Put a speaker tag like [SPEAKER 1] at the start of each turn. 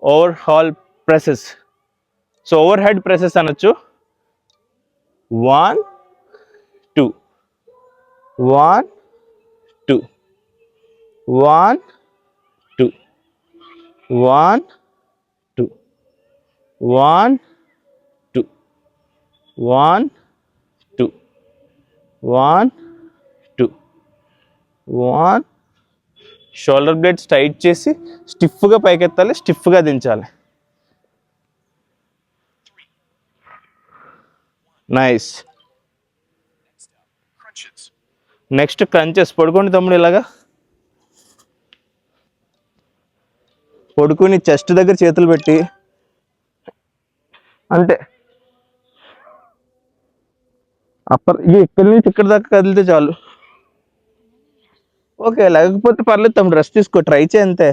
[SPEAKER 1] overhaul presses. So overhead presses అనొచ్చు. 1 2 1 2 1 2 1 2 1 2 1 2 1 2 1. Shoulder blades tight చేసి స్టిఫ్గా పైకెత్తాలి, స్టిఫ్గా దించాలి. నైస్. Next crunches. పడుకోండి తమ్ముడు, ఇలాగా పడుకుని చెస్ట్ దగ్గర చేతులు పెట్టి అంటే ఇక్కడి నుంచి ఇక్కడి దాకా కదిలితే చాలు. ఓకే, లేకపోతే పర్లేదు తమ్ముడు, రెస్ట్ తీసుకో, ట్రై చేయంతే.